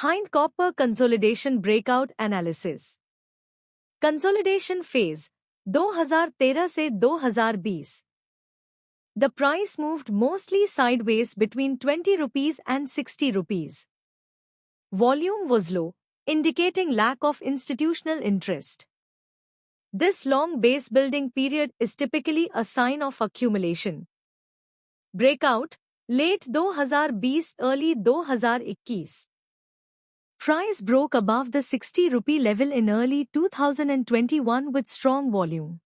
Hind Copper Consolidation Breakout Analysis. Consolidation Phase 2013 से 2020. The price moved mostly sideways between 20 rupees and 60 rupees. Volume was low, indicating lack of institutional interest. This long base building period is typically a sign of accumulation. Breakout late 2020 early 2021. Price broke above the 60 rupee level in early 2021 with strong volume.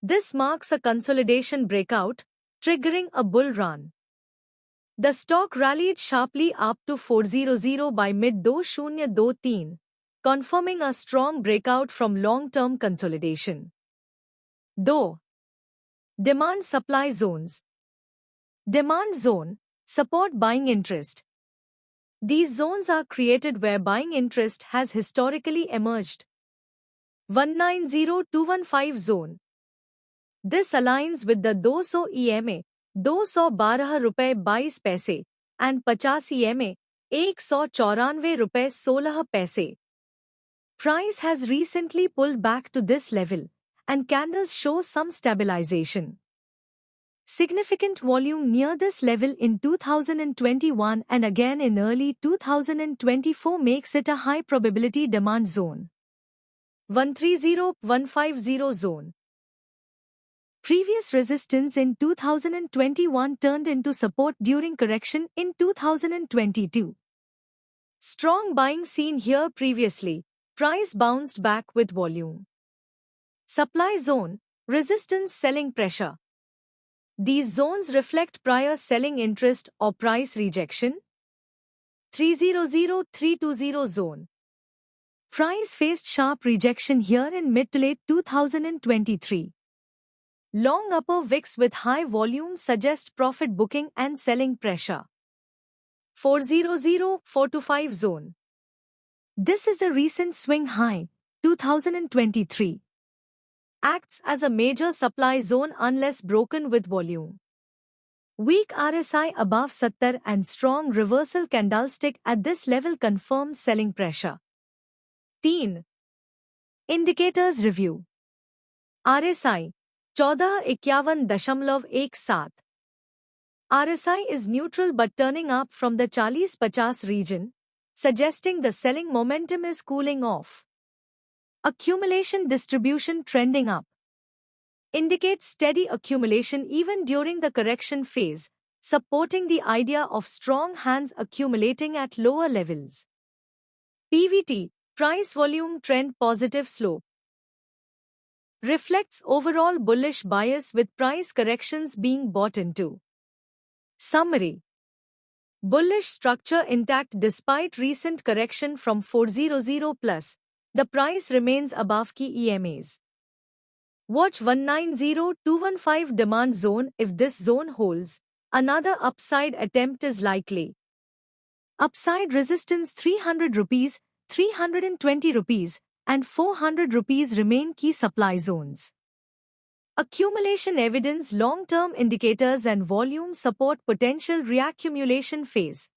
This marks a consolidation breakout, triggering a bull run. The stock rallied sharply up to 400 by mid-2023, confirming a strong breakout from long-term consolidation. Though demand-supply zones. Demand zone, support buying interest. These zones are created where buying interest has historically emerged. 190215 zone. This aligns with the 200 EMA, 212 रुपए 22 पैसे, and 50 EMA, 194 रुपए 16 पैसे. Price has recently pulled back to this level, and candles show some stabilization. Significant volume near this level in 2021 and again in early 2024 makes it a high probability demand zone. 130150 zone. Previous resistance in 2021 turned into support during correction in 2022. Strong buying seen here previously, price bounced back with volume. Supply zone, resistance selling pressure. These zones reflect prior selling interest or price rejection. 300320 zone. Price faced sharp rejection here in mid to late 2023. Long upper wicks with high volume suggest profit booking and selling pressure. 400425 zone. This is the recent swing high, 2023. Acts as a major supply zone unless broken with volume. Weak RSI above 70 and strong reversal candlestick at this level confirms selling pressure. 3. Indicators review. RSI 1451.17. RSI is neutral but turning up from the 40-50 region, suggesting the selling momentum is cooling off. Accumulation distribution trending up. Indicates steady accumulation even during the correction phase, supporting the idea of strong hands accumulating at lower levels. PVT, price volume trend positive slope. Reflects overall bullish bias with price corrections being bought into. Summary. Bullish structure intact despite recent correction from 400 plus. The price remains above key EMAs. Watch 190215 demand zone. If this zone holds, another upside attempt is likely. Upside resistance 300 rupees, 320 rupees, and 400 rupees remain key supply zones. Accumulation evidence long-term indicators and volume support potential reaccumulation phase.